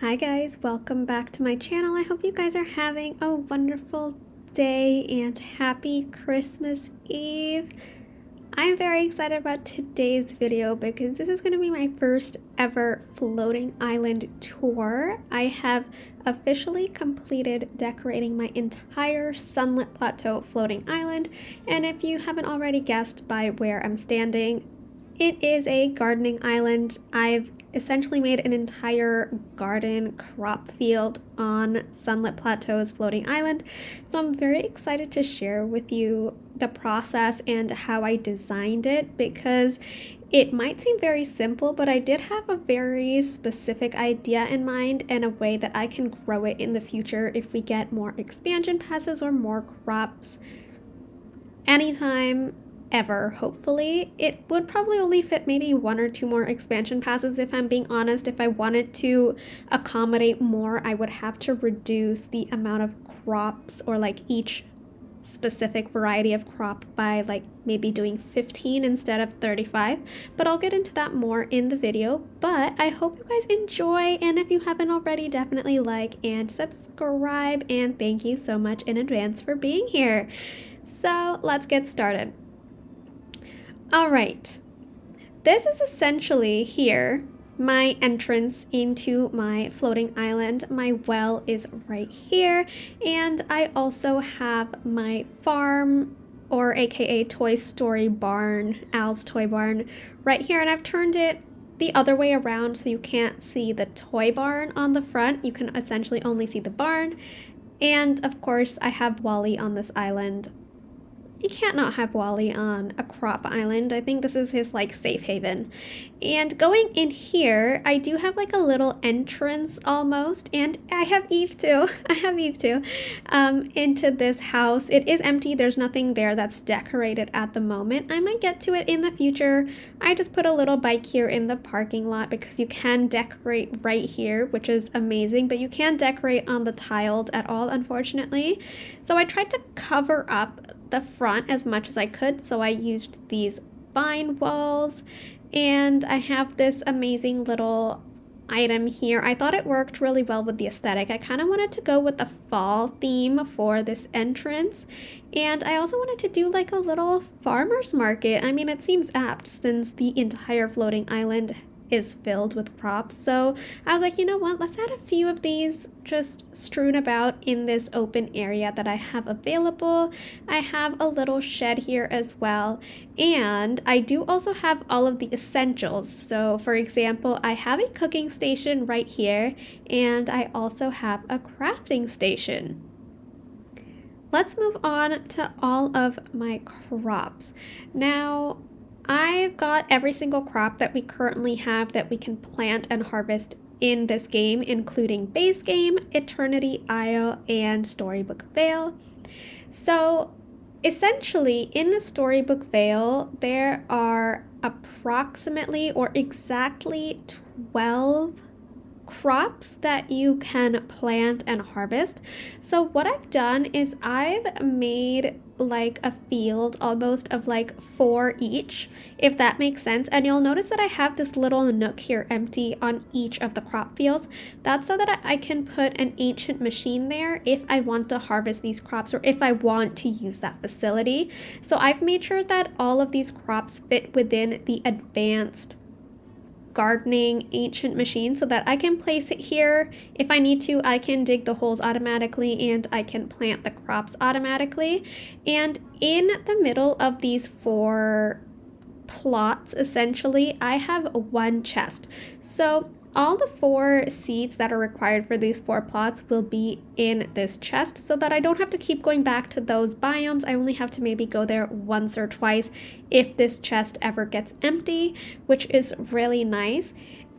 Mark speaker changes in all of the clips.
Speaker 1: Hi guys, welcome back to my channel. I hope you guys are having a wonderful day and happy Christmas Eve. I'm very excited about today's video because this is going to be my first ever floating island tour. I have officially completed decorating my entire sunlit plateau floating island, and if you haven't already guessed by where I'm standing, it is a gardening island. I've essentially made an entire garden crop field on Sunlit Plateau's floating island. So I'm very excited to share with you the process and how I designed it, because it might seem very simple, but I did have a very specific idea in mind and a way that I can grow it in the future if we get more expansion passes or more crops anytime ever. Hopefully it would probably only fit maybe one or two more expansion passes, if I'm being honest. If I wanted to accommodate more, I would have to reduce the amount of crops, or like each specific variety of crop, by like maybe doing 15 instead of 35, but I'll get into that more in the video. But I hope you guys enjoy, and if you haven't already, definitely like and subscribe, and thank you so much in advance for being here. So let's get started. All right, this is essentially here my entrance into my floating island. My well is right here, and I also have my farm, or aka Toy Story barn, Al's toy barn, right here, and I've turned it the other way around so you can't see the toy barn on the front. You can essentially only see the barn. And of course I have Wally on this island. You can't not have Wally on a crop island. I think this is his like safe haven. And going in here, I do have like a little entrance almost, and I have Eve too. I have Eve too. Into this house. It is empty. There's nothing there that's decorated at the moment. I might get to it in the future. I just put a little bike here in the parking lot because you can decorate right here, which is amazing, but you can't decorate on the tiled at all, unfortunately. So I tried to cover up the front as much as I could, so I used these vine walls, and I have this amazing little item here. I thought it worked really well with the aesthetic. I kind of wanted to go with the fall theme for this entrance, and I also wanted to do like a little farmer's market. I mean, it seems apt since the entire floating island is filled with crops. So I was like, you know what, let's add a few of these just strewn about in this open area that I have available. I have a little shed here as well, and I do also have all of the essentials. So for example, I have a cooking station right here, and I also have a crafting station. Let's move on to all of my crops. Now, I've got every single crop that we currently have that we can plant and harvest in this game, including base game, Eternity Isle, and Storybook Vale. So essentially in the Storybook Vale, there are approximately or exactly 12 crops that you can plant and harvest. So what I've done is I've made like a field almost of like 4 each, if that makes sense. And you'll notice that I have this little nook here empty on each of the crop fields. That's so that I can put an ancient machine there if I want to harvest these crops, or if I want to use that facility. So I've made sure that all of these crops fit within the advanced gardening ancient machine, so that I can place it here. If I need to, I can dig the holes automatically, and I can plant the crops automatically. And in the middle of these 4 plots, essentially, I have 1 chest. So all the 4 seeds that are required for these 4 plots will be in this chest, so that I don't have to keep going back to those biomes. I only have to maybe go there once or twice if this chest ever gets empty, which is really nice.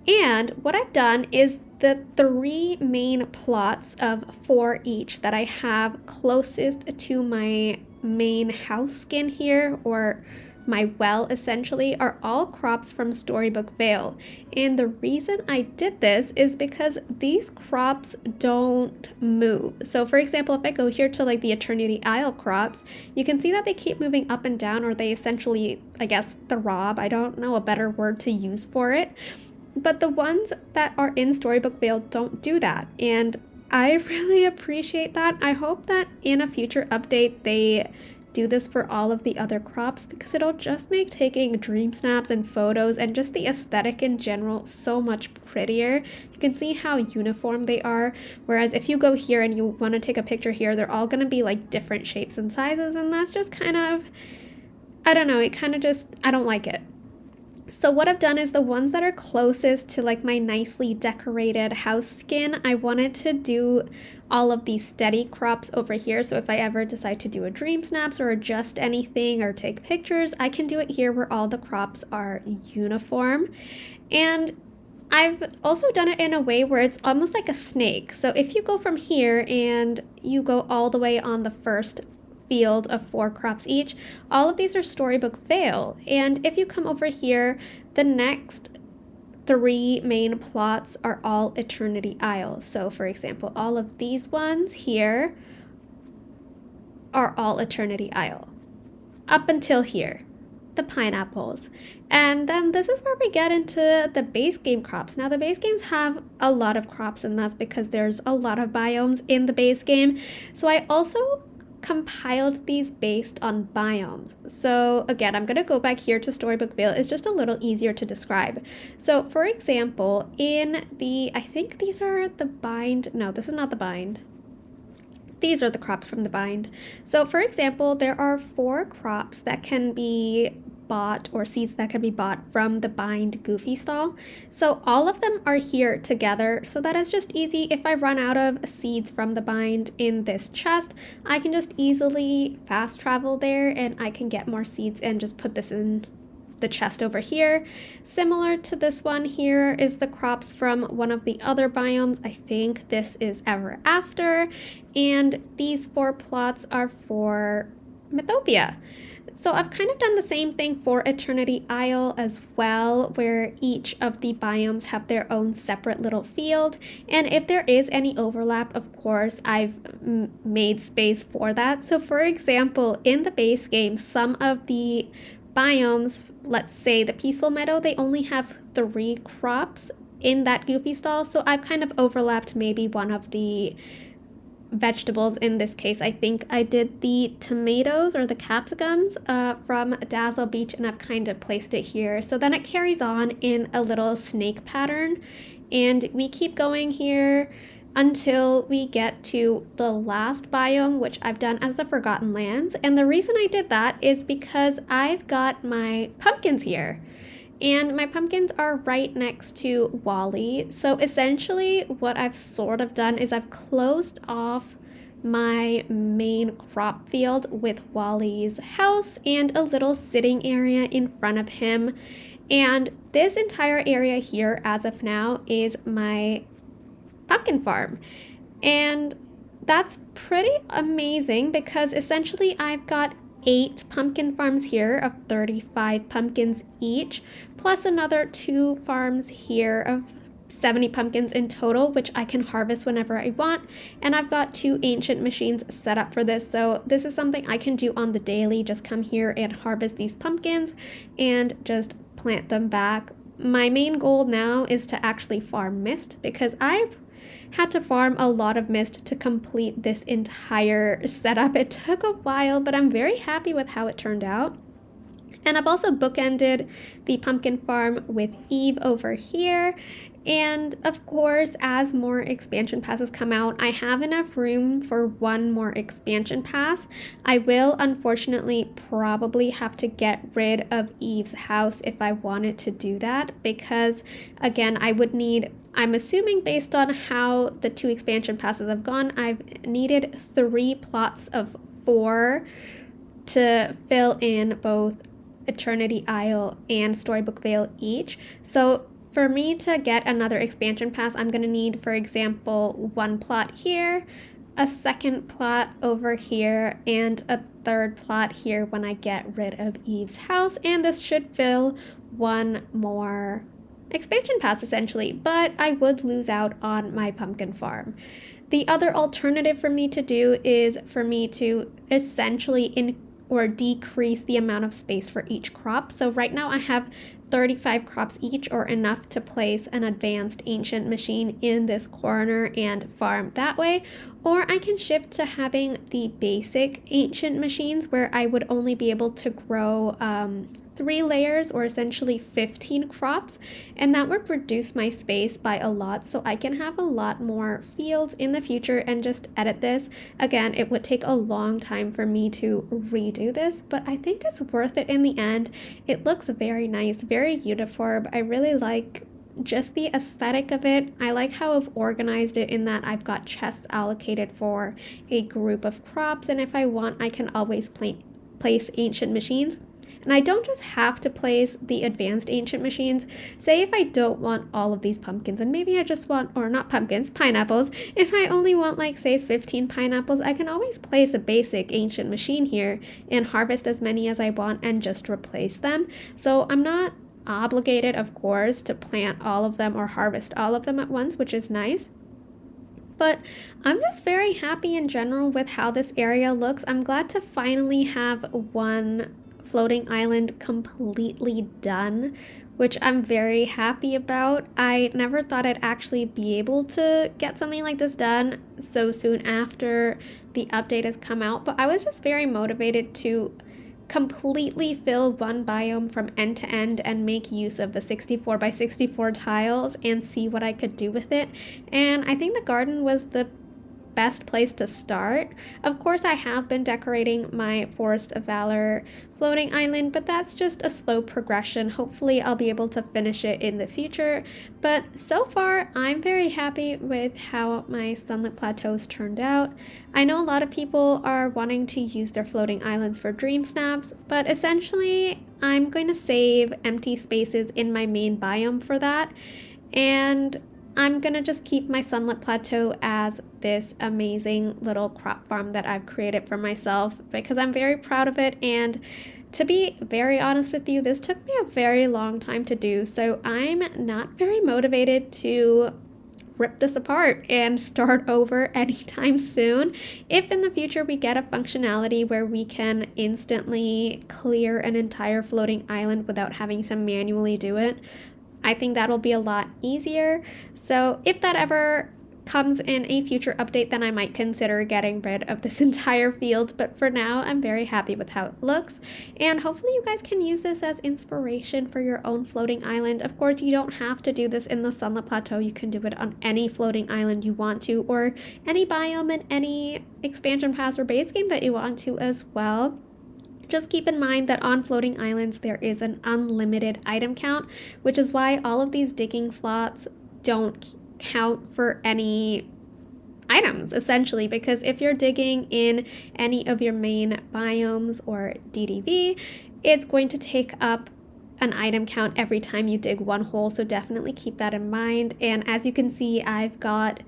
Speaker 1: And what I've done is the 3 main plots of 4 each that I have closest to my main house skin here, or my well essentially, are all crops from Storybook Vale. And the reason I did this is because these crops don't move. So for example, if I go here to like the Eternity Isle crops, you can see that they keep moving up and down, or they essentially, I guess, throb. I don't know a better word to use for it. But the ones that are in Storybook Vale don't do that, and I really appreciate that. I hope that in a future update they do this for all of the other crops, because it'll just make taking dream snaps and photos and just the aesthetic in general so much prettier. You can see how uniform they are, whereas if you go here and you want to take a picture here, they're all going to be like different shapes and sizes, and that's just kind of, I don't know, it kind of just, I don't like it. So what I've done is the ones that are closest to like my nicely decorated house skin, I wanted to do all of these steady crops over here. So if I ever decide to do a dream snaps or adjust anything or take pictures, I can do it here where all the crops are uniform. And I've also done it in a way where it's almost like a snake. So if you go from here and you go all the way on the first field of 4 crops each, all of these are Storybook Vale. And if you come over here, the next 3 main plots are all Eternity Isle. So for example, all of these ones here are all Eternity Isle up until here, the pineapples. And then this is where we get into the base game crops. Now the base games have a lot of crops, and that's because there's a lot of biomes in the base game. So I also compiled these based on biomes. So again, I'm going to go back here to Storybook Vale. It's just a little easier to describe. So for example, in the, I think these are the bind. No, this is not the bind. These are the crops from the bind. So for example, there are 4 crops that can be bought, or seeds that can be bought from the bind Goofy stall. So all of them are here together, so that is just easy. If I run out of seeds from the bind in this chest, I can just easily fast travel there and I can get more seeds and just put this in the chest over here. Similar to this one here is the crops from one of the other biomes. I think this is Ever After, and these 4 plots are for Mythopia. So I've kind of done the same thing for Eternity Isle as well, where each of the biomes have their own separate little field. And if there is any overlap, of course, I've made space for that. So for example, in the base game, some of the biomes, let's say the Peaceful Meadow, they only have 3 crops in that Goofy stall. So I've kind of overlapped maybe one of the vegetables. In this case, I think I did the tomatoes or the capsicums from Dazzle Beach, and I've kind of placed it here. So then it carries on in a little snake pattern, and we keep going here until we get to the last biome, which I've done as the Forgotten Lands. And the reason I did that is because I've got my pumpkins here. And my pumpkins are right next to Wally. So essentially what I've sort of done is I've closed off my main crop field with Wally's house and a little sitting area in front of him. And this entire area here, as of now, is my pumpkin farm. And that's pretty amazing because essentially I've got 8 pumpkin farms here of 35 pumpkins each, plus another 2 farms here of 70 pumpkins in total, which I can harvest whenever I want. And I've got 2 ancient machines set up for this, so this is something I can do on the daily. Just come here and harvest these pumpkins and just plant them back. My main goal now is to actually farm mist, because I've had to farm a lot of mist to complete this entire setup. It took a while, but I'm very happy with how it turned out. And I've also bookended the pumpkin farm with Eve over here. And of course, as more expansion passes come out, I have enough room for 1 more expansion pass. I will unfortunately probably have to get rid of Eve's house if I wanted to do that, because again, I would need, I'm assuming based on how the 2 expansion passes have gone, I've needed 3 plots of 4 to fill in both Eternity Isle and Storybook Vale each. So for me to get another expansion pass, I'm going to need, for example, 1 plot here, a 2nd plot over here, and a 3rd plot here when I get rid of Eve's house. And this should fill 1 more expansion pass essentially, but I would lose out on my pumpkin farm. The other alternative for me to do is for me to essentially decrease the amount of space for each crop. So right now I have 35 crops each or enough to place an advanced ancient machine in this corner and farm that way, or I can shift to having the basic ancient machines where I would only be able to grow 3 layers or essentially 15 crops, and that would reduce my space by a lot, so I can have a lot more fields in the future and just edit this. Again, it would take a long time for me to redo this, but I think it's worth it in the end. It looks very nice, very uniform. I really like just the aesthetic of it. I like how I've organized it in that I've got chests allocated for a group of crops, and if I want, I can always place ancient machines. And I don't just have to place the advanced ancient machines. Say if I don't want all of these pumpkins and maybe I just want, or not pumpkins, pineapples. If I only want like say 15 pineapples, I can always place a basic ancient machine here and harvest as many as I want and just replace them. So I'm not obligated, of course, to plant all of them or harvest all of them at once, which is nice. But I'm just very happy in general with how this area looks. I'm glad to finally have one floating island completely done, which I'm very happy about. I never thought I'd actually be able to get something like this done so soon after the update has come out, but I was just very motivated to completely fill one biome from end to end and make use of the 64 by 64 tiles and see what I could do with it. And I think the garden was the best place to start. Of course, I have been decorating my Forest of Valor floating island, but that's just a slow progression. Hopefully I'll be able to finish it in the future, but so far I'm very happy with how my Sunlit Plateaus turned out. I know a lot of people are wanting to use their floating islands for dream snaps, but essentially I'm going to save empty spaces in my main biome for that, and I'm gonna just keep my Sunlit Plateau as this amazing little crop farm that I've created for myself because I'm very proud of it. And to be very honest with you, this took me a very long time to do, so I'm not very motivated to rip this apart and start over anytime soon. If in the future we get a functionality where we can instantly clear an entire floating island without having to manually do it, I think that'll be a lot easier. So if that ever comes in a future update, then I might consider getting rid of this entire field. But for now, I'm very happy with how it looks. And hopefully you guys can use this as inspiration for your own floating island. Of course, you don't have to do this in the Sunlit Plateau. You can do it on any floating island you want to, or any biome in any expansion pass or base game that you want to as well. Just keep in mind that on floating islands, there is an unlimited item count, which is why all of these digging slots don't count for any items, essentially, because if you're digging in any of your main biomes or DDV, it's going to take up an item count every time you dig one hole, so definitely keep that in mind. And as you can see, I've got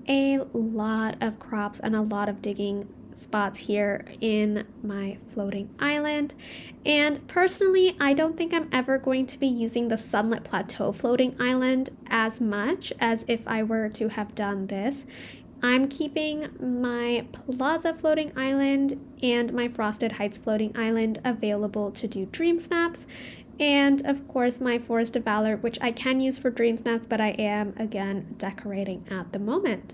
Speaker 1: a lot of crops and a lot of digging spots here in my floating island, and personally I don't think I'm ever going to be using the Sunlit Plateau floating island as much as if I were to have done this. I'm keeping my Plaza floating island and my Frosted Heights floating island available to do dream snaps, and of course my Forest of Valor, which I can use for dream snaps, but I am again decorating at the moment.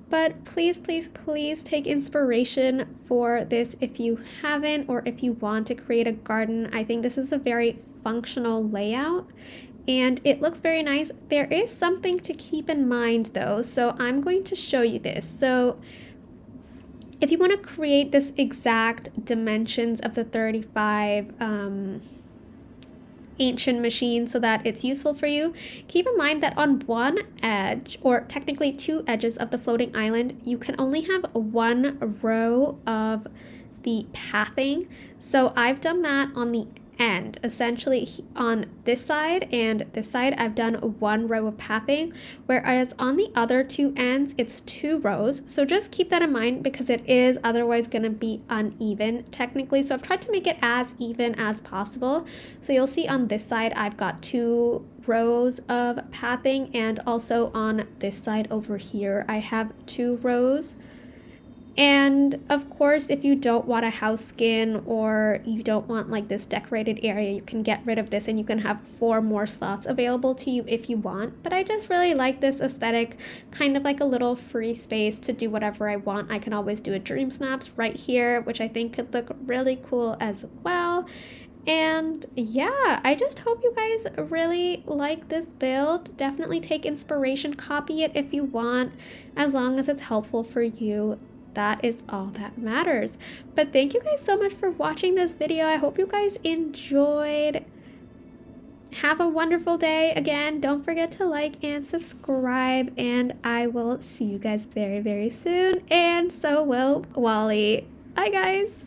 Speaker 1: But please, please, please take inspiration for this if you haven't, or if you want to create a garden. I think this is a very functional layout and it looks very nice. There is something to keep in mind though, so I'm going to show you this. So if you want to create this exact dimensions of the 35 ancient machine so that it's useful for you, keep in mind that on one edge, or technically two edges of the floating island, you can only have one row of the pathing. So I've done that on the end, essentially on this side and this side I've done one row of pathing, whereas on the other two ends it's 2 rows. So just keep that in mind because it is otherwise going to be uneven technically, so I've tried to make it as even as possible. So you'll see on this side I've got 2 rows of pathing, and also on this side over here I have 2 rows. And of course, if you don't want a house skin or you don't want like this decorated area, you can get rid of this and you can have 4 more slots available to you if you want. But I just really like this aesthetic, kind of like a little free space to do whatever I want. I can always do a dream snaps right here, which I think could look really cool as well. And yeah, I just hope you guys really like this build. Definitely take inspiration, copy it if you want, as long as it's helpful for you. That is all that matters. But thank you guys so much for watching this video. I hope you guys enjoyed. Have a wonderful day. Again, don't forget to like and subscribe, and I will see you guys very, very soon. And so will Wally. Bye, guys.